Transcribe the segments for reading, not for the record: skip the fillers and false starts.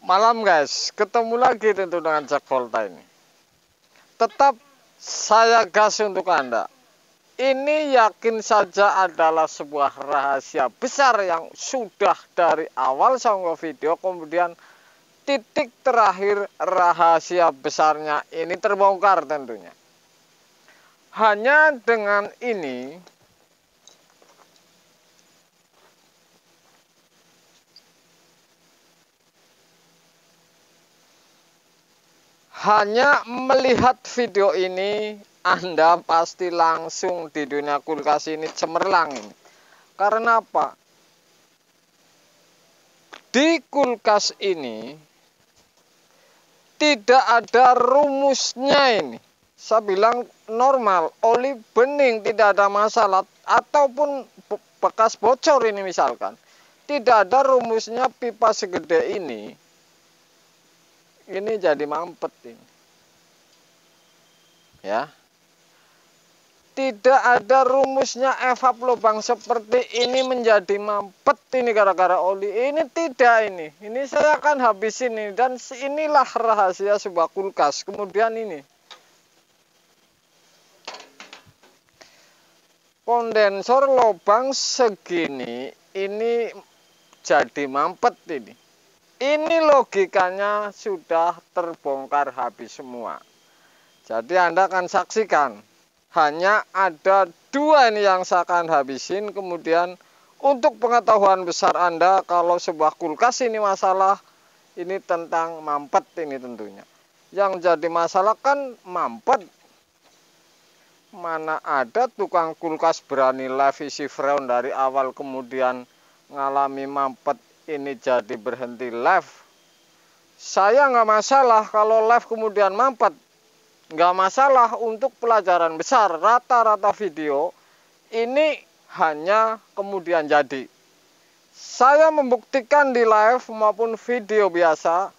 Malam guys, ketemu lagi tentu dengan Jack Volta ini. Tetap saya gas untuk Anda. Ini yakin saja adalah sebuah rahasia besar yang sudah dari awal saya unggah video, kemudian titik terakhir rahasia besarnya ini terbongkar tentunya. Hanya dengan ini hanya melihat video ini Anda pasti langsung di dunia kulkas ini cemerlang ini. Karena apa? Di kulkas ini tidak ada rumusnya ini. Saya bilang normal, oli bening tidak ada masalah, ataupun bekas bocor ini misalkan. Tidak ada rumusnya pipa segede ini jadi mampet ini. Ya. Tidak ada rumusnya evap lubang seperti ini menjadi mampet ini gara-gara oli. Ini tidak ini. Ini saya akan habisin ini, dan inilah rahasia sebuah kulkas. Kemudian ini kondensor lubang segini ini jadi mampet ini. Ini logikanya sudah terbongkar habis semua. Jadi Anda akan saksikan. Hanya ada dua ini yang saya akan habisin. Kemudian untuk pengetahuan besar Anda, kalau sebuah kulkas ini masalah, ini tentang mampet ini tentunya. Yang jadi masalah kan mampet. Mana ada tukang kulkas berani live isi freon dari awal kemudian ngalami mampet ini jadi berhenti live. Saya nggak masalah kalau live kemudian mampet. Nggak masalah untuk pelajaran besar. Rata-rata video ini hanya kemudian jadi. Saya membuktikan di live maupun video biasa,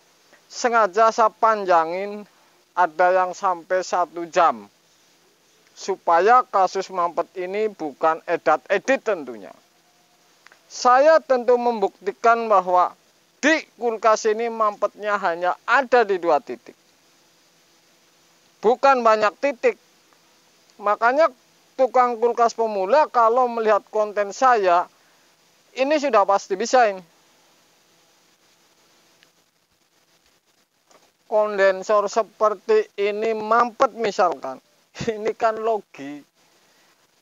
sengaja saya panjangin, ada yang sampai 1 jam. Supaya kasus mampet ini bukan edit tentunya. Saya tentu membuktikan bahwa di kulkas ini mampetnya hanya ada di 2 titik. Bukan banyak titik. Makanya tukang kulkas pemula kalau melihat konten saya, ini sudah pasti bisa ini. Kondensor seperti ini mampet misalkan. Ini kan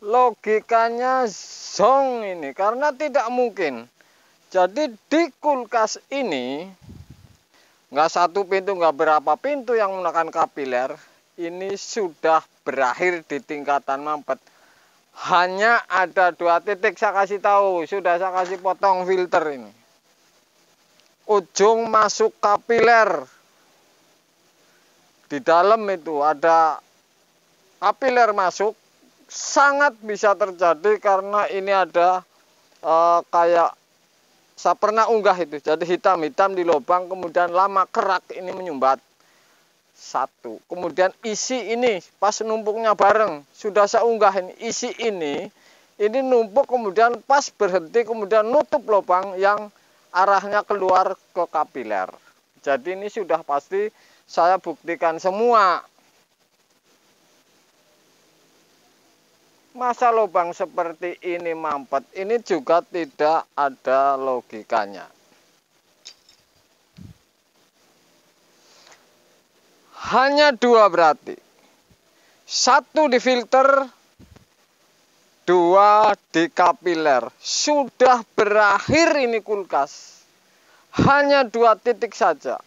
logikanya zong ini, karena tidak mungkin. Jadi di kulkas ini nggak 1 pintu, nggak berapa pintu yang menggunakan kapiler. Ini sudah berakhir di tingkatan mampet. Hanya ada 2 titik saya kasih tahu. Sudah saya kasih potong filter ini. Ujung masuk kapiler. Di dalam itu ada kapiler masuk. Sangat bisa terjadi karena ini ada kayak saya pernah unggah itu. Jadi hitam-hitam di lubang, kemudian lama kerak ini menyumbat. 1. Kemudian isi ini pas numpuknya bareng, sudah saya unggah ini, isi ini numpuk kemudian pas berhenti kemudian nutup lubang yang arahnya keluar ke kapiler. Jadi ini sudah pasti saya buktikan semua. Masa lubang seperti ini mampet, ini juga tidak ada logikanya. Hanya 2 berarti. 1 di filter, 2 di kapiler. Sudah berakhir ini kulkas. Hanya 2 titik saja.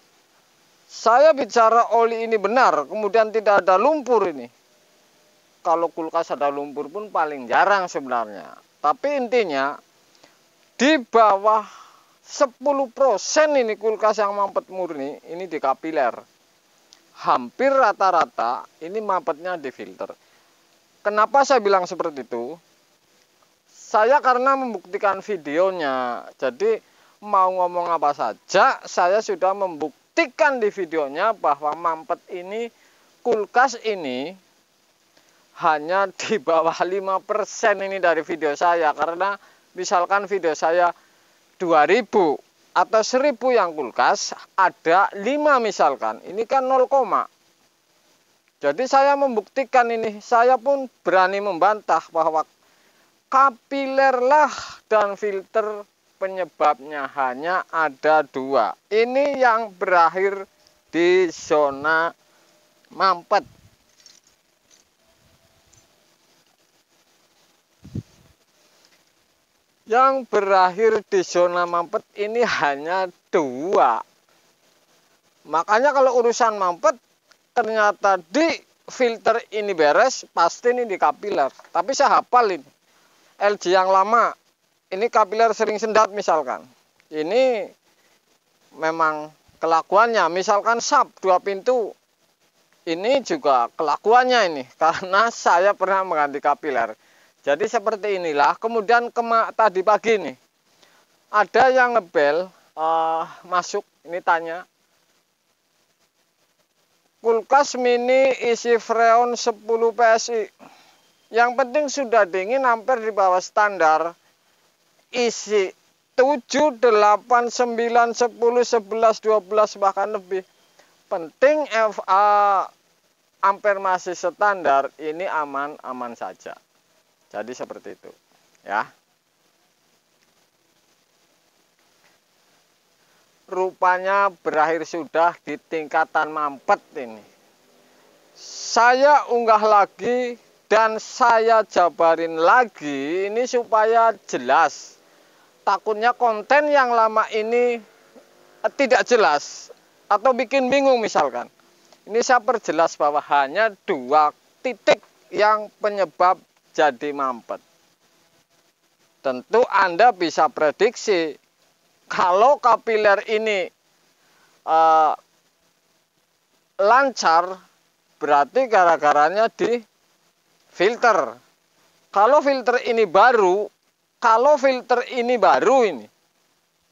Saya bicara oli ini benar, kemudian tidak ada lumpur ini. Kalau kulkas ada lumpur pun paling jarang sebenarnya. Tapi intinya di bawah 10% ini kulkas yang mampet murni ini di kapiler. Hampir rata-rata ini mampetnya di filter. Kenapa saya bilang seperti itu? Saya karena membuktikan videonya. Jadi mau ngomong apa saja, saya sudah membuktikan di videonya bahwa mampet ini, kulkas ini hanya di bawah 5% ini dari video saya. Karena misalkan video saya 2000, atau 1000 yang kulkas, ada 5 misalkan, ini kan 0, jadi saya membuktikan ini, saya pun berani membantah bahwa kapilerlah dan filter penyebabnya hanya ada 2. Ini yang berakhir di zona mampet. Yang berakhir di zona mampet ini hanya 2. Makanya kalau urusan mampet, ternyata di filter ini beres, pasti ini di kapiler. Tapi saya hafal ini. LG yang lama, ini kapiler sering sendat misalkan. Ini memang kelakuannya. Misalkan sap 2 pintu, ini juga kelakuannya ini. Karena saya pernah mengganti kapiler. Jadi seperti inilah. Kemudian tadi pagi nih, ada yang ngebel masuk, ini tanya, kulkas mini isi freon 10 PSI. Yang penting sudah dingin, ampere di bawah standar. Isi 7, 8, 9, 10, 11, 12 bahkan lebih. Penting ampere masih standar, ini aman-aman saja. Jadi seperti itu, ya. Rupanya berakhir sudah di tingkatan mampet ini. Saya unggah lagi dan saya jabarin lagi ini supaya jelas. Takutnya konten yang lama ini tidak jelas atau bikin bingung misalkan. Ini saya perjelas bahwa hanya 2 titik yang penyebab jadi mampet. Tentu Anda bisa prediksi kalau kapiler ini lancar, berarti gara-garanya di filter. Kalau filter ini baru, ini,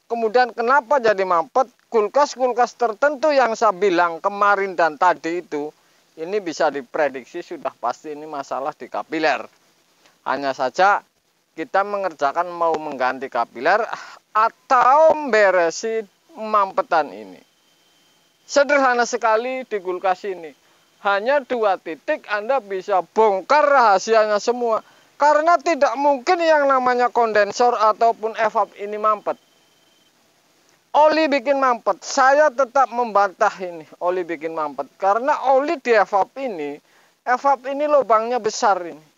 kemudian kenapa jadi mampet? Kulkas-kulkas tertentu yang saya bilang kemarin dan tadi itu, ini bisa diprediksi sudah pasti ini masalah di kapiler. Hanya saja kita mengerjakan mau mengganti kapiler atau memberesi mampetan ini. Sederhana sekali di kulkas ini. Hanya 2 titik Anda bisa bongkar rahasianya semua. Karena tidak mungkin yang namanya kondensor ataupun evap ini mampet. Oli bikin mampet. Saya tetap membantah ini. Oli bikin mampet. Karena oli di evap ini lubangnya besar ini.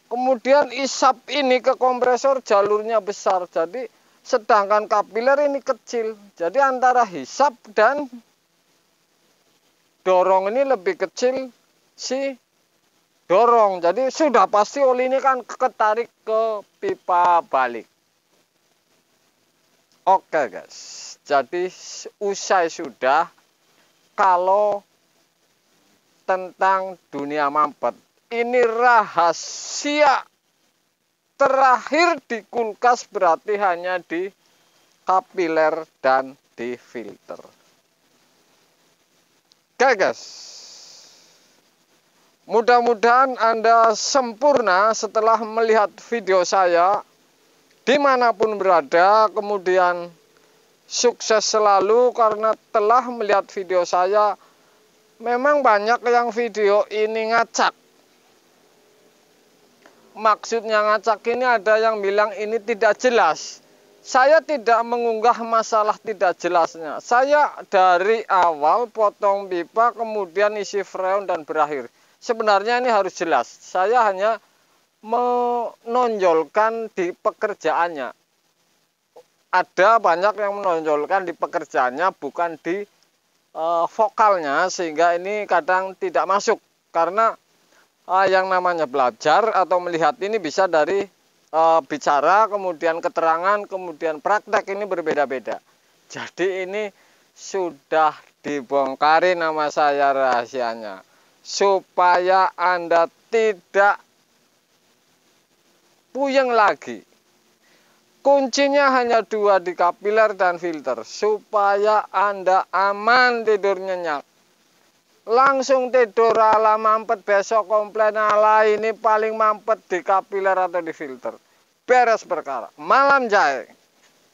Kemudian isap ini ke kompresor jalurnya besar. Jadi sedangkan kapiler ini kecil. Jadi antara hisap dan dorong ini lebih kecil si dorong. Jadi sudah pasti oli ini kan ketarik ke pipa balik. Oke guys. Jadi usai sudah kalau tentang dunia mampet. Ini rahasia terakhir di kulkas, berarti hanya di kapiler dan di filter. Oke guys, mudah-mudahan Anda sempurna setelah melihat video saya dimanapun berada. Kemudian sukses selalu karena telah melihat video saya. Memang banyak yang video ini ngacak. Maksudnya ngacak ini ada yang bilang ini tidak jelas. Saya tidak mengunggah masalah tidak jelasnya. Saya dari awal potong pipa, kemudian isi freon dan berakhir. Sebenarnya ini harus jelas. Saya hanya menonjolkan di pekerjaannya. Ada banyak yang menonjolkan di pekerjaannya, bukan di vokalnya, sehingga ini kadang tidak masuk. Karena yang namanya belajar atau melihat ini bisa dari bicara, kemudian keterangan, kemudian praktek, ini berbeda-beda. Jadi ini sudah dibongkarin nama saya rahasianya. Supaya Anda tidak puyeng lagi. Kuncinya hanya 2 di kapiler dan filter. Supaya Anda aman tidur nyenyak. Langsung tidur ala mampet, besok komplain ala ini paling mampet di kapiler atau di filter. Beres perkara. Malam jahe.